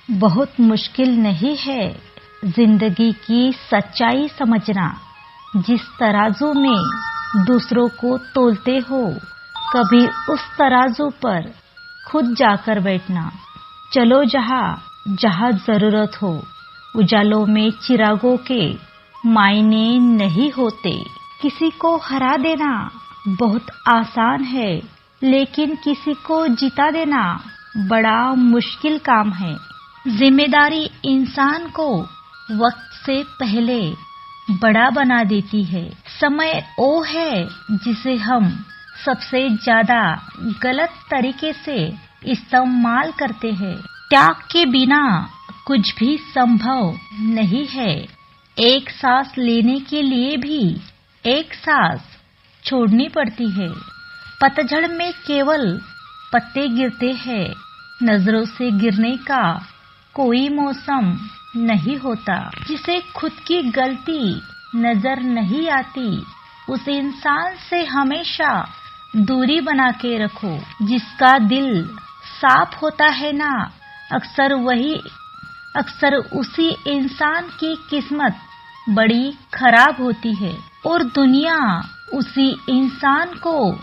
बहुत मुश्किल नहीं है जिंदगी की सच्चाई समझना। जिस तराजू में दूसरों को तोलते हो, कभी उस तराजू पर खुद जाकर बैठना। चलो जहाँ जहाँ जरूरत हो। उजालों में चिरागों के मायने नहीं होते। किसी को हरा देना बहुत आसान है, लेकिन किसी को जिता देना बड़ा मुश्किल काम है। जिम्मेदारी इंसान को वक्त से पहले बड़ा बना देती है। समय वो है जिसे हम सबसे ज्यादा गलत तरीके से इस्तेमाल करते हैं। त्याग के बिना कुछ भी संभव नहीं है। एक सांस लेने के लिए भी एक सांस छोड़नी पड़ती है। पतझड़ में केवल पत्ते गिरते हैं। नजरों से गिरने का कोई मौसम नहीं होता। जिसे खुद की गलती नजर नहीं आती, उस इंसान से हमेशा दूरी बना के रखो। जिसका दिल साफ होता है ना, अक्सर उसी इंसान की किस्मत बड़ी खराब होती है और दुनिया उसी इंसान को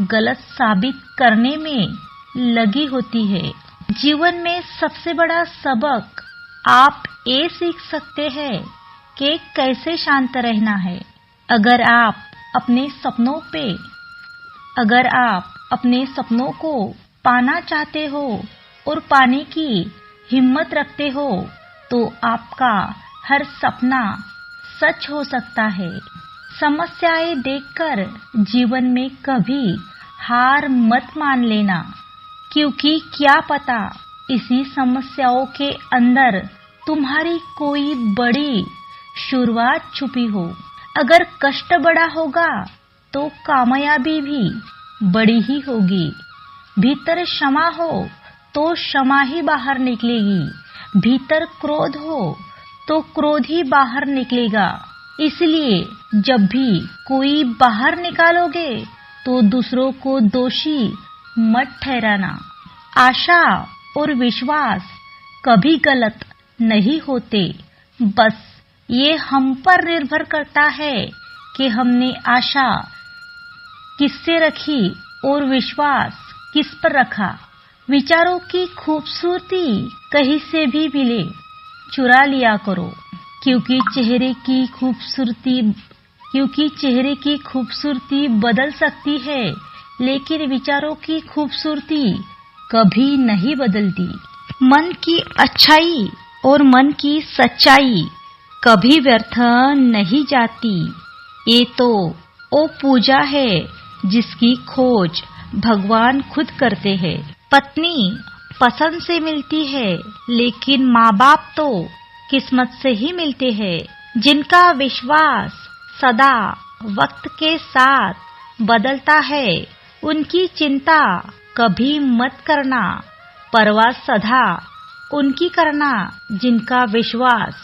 गलत साबित करने में लगी होती है। जीवन में सबसे बड़ा सबक आप ये सीख सकते हैं कि कैसे शांत रहना है। अगर आप अपने सपनों को पाना चाहते हो और पाने की हिम्मत रखते हो, तो आपका हर सपना सच हो सकता है। समस्याएं देखकर जीवन में कभी हार मत मान लेना, क्योंकि क्या पता इसी समस्याओं के अंदर तुम्हारी कोई बड़ी शुरुआत छुपी हो। अगर कष्ट बड़ा होगा तो कामयाबी भी बड़ी ही होगी। भीतर क्षमा हो तो क्षमा ही बाहर निकलेगी। भीतर क्रोध हो तो क्रोध ही बाहर निकलेगा। इसलिए जब भी कोई बाहर निकालोगे तो दूसरों को दोषी मत ठहराना। आशा और विश्वास कभी गलत नहीं होते। बस ये हम पर निर्भर करता है कि हमने आशा किससे रखी और विश्वास किस पर रखा। विचारों की खूबसूरती कहीं से भी मिले, चुरा लिया करो, क्योंकि चेहरे की खूबसूरती बदल सकती है, लेकिन विचारों की खूबसूरती कभी नहीं बदलती। मन की अच्छाई और मन की सच्चाई कभी व्यर्थ नहीं जाती। ये तो वो पूजा है जिसकी खोज भगवान खुद करते हैं। पत्नी पसंद से मिलती है, लेकिन माँ बाप तो किस्मत से ही मिलते हैं। जिनका विश्वास सदा वक्त के साथ बदलता है, उनकी चिंता कभी मत करना। परवाह सदा उनकी करना जिनका विश्वास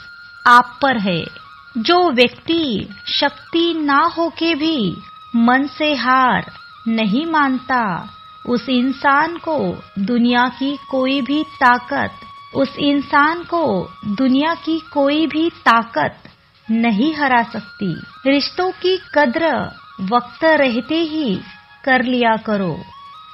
आप पर है। जो व्यक्ति शक्ति ना होके भी मन से हार नहीं मानता, उस इंसान को दुनिया की कोई भी ताकत नहीं हरा सकती। रिश्तों की कद्र वक्त रहते ही कर लिया करो,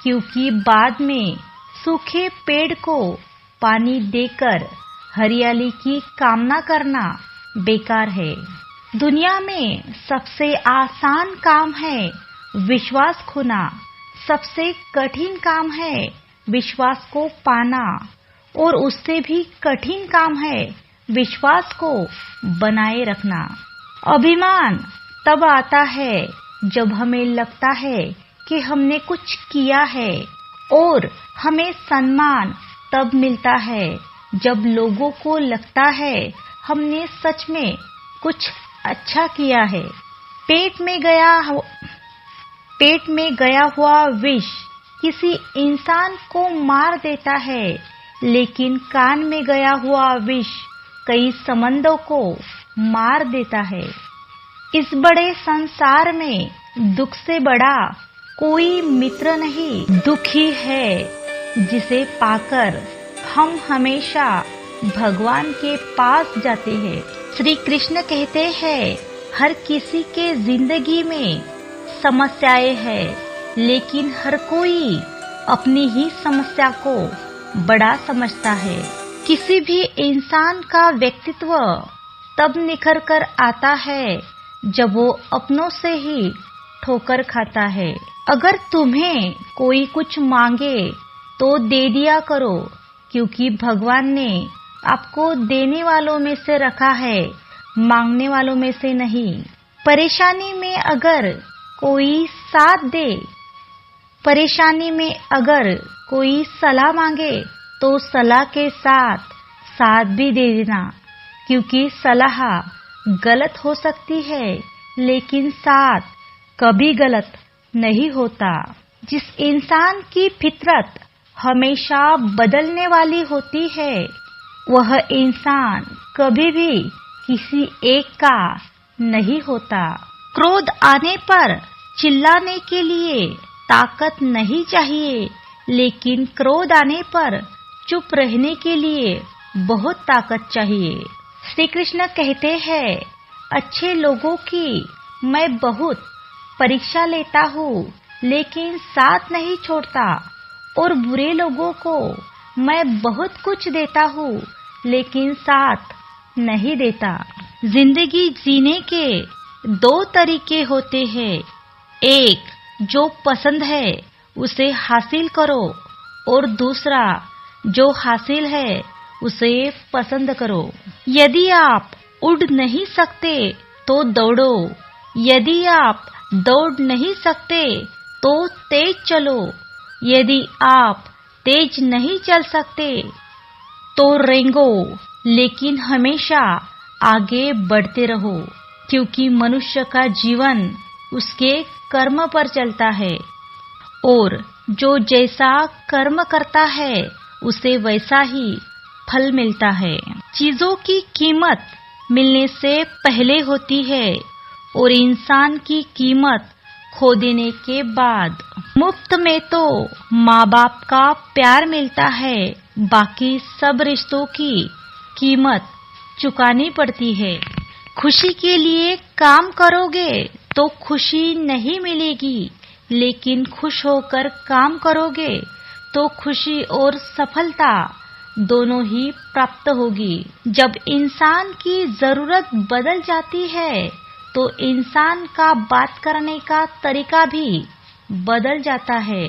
क्योंकि बाद में सूखे पेड़ को पानी देकर हरियाली की कामना करना बेकार है। दुनिया में सबसे आसान काम है विश्वास खोना। सबसे कठिन काम है विश्वास को पाना, और उससे भी कठिन काम है विश्वास को बनाए रखना। अभिमान तब आता है जब हमें लगता है कि हमने कुछ किया है, और हमें सम्मान तब मिलता है जब लोगों को लगता है हमने सच में कुछ अच्छा किया है। पेट में गया हुआ विष किसी इंसान को मार देता है, लेकिन कान में गया हुआ विष कई संबंधों को मार देता है। इस बड़े संसार में दुख से बड़ा कोई मित्र नहीं। दुख ही है जिसे पाकर हम हमेशा भगवान के पास जाते हैं। श्री कृष्ण कहते हैं, हर किसी के जिंदगी में समस्याएं हैं, लेकिन हर कोई अपनी ही समस्या को बड़ा समझता है। किसी भी इंसान का व्यक्तित्व तब निखर कर आता है जब वो अपनों से ही ठोकर खाता है। अगर तुम्हें कोई कुछ मांगे तो दे दिया करो, क्योंकि भगवान ने आपको देने वालों में से रखा है, मांगने वालों में से नहीं। परेशानी में अगर कोई साथ दे, परेशानी में अगर कोई सलाह मांगे तो सलाह के साथ साथ भी दे देना, क्योंकि सलाह गलत हो सकती है लेकिन साथ कभी गलत नहीं होता। जिस इंसान की फितरत हमेशा बदलने वाली होती है, वह इंसान कभी भी किसी एक का नहीं होता। क्रोध आने पर चिल्लाने के लिए ताकत नहीं चाहिए, लेकिन क्रोध आने पर चुप रहने के लिए बहुत ताकत चाहिए। श्री कृष्ण कहते हैं, अच्छे लोगों की मैं बहुत परीक्षा लेता हूँ, लेकिन साथ नहीं छोड़ता, और बुरे लोगों को मैं बहुत कुछ देता हूँ, लेकिन साथ नहीं देता। जिंदगी जीने के दो तरीके होते हैं, एक जो पसंद है उसे हासिल करो, और दूसरा जो हासिल है उसे पसंद करो। यदि आप उड़ नहीं सकते तो दौड़ो, यदि आप दौड़ नहीं सकते तो तेज चलो, यदि आप तेज नहीं चल सकते तो रेंगो, लेकिन हमेशा आगे बढ़ते रहो, क्योंकि मनुष्य का जीवन उसके कर्म पर चलता है, और जो जैसा कर्म करता है उसे वैसा ही फल मिलता है। चीजों की कीमत मिलने से पहले होती है, और इंसान की कीमत खो देने के बाद। मुफ्त में तो माँ बाप का प्यार मिलता है, बाकी सब रिश्तों की कीमत चुकानी पड़ती है। खुशी के लिए काम करोगे तो खुशी नहीं मिलेगी, लेकिन खुश होकर काम करोगे तो खुशी और सफलता दोनों ही प्राप्त होगी। जब इंसान की जरूरत बदल जाती है तो इंसान का बात करने का तरीका भी बदल जाता है।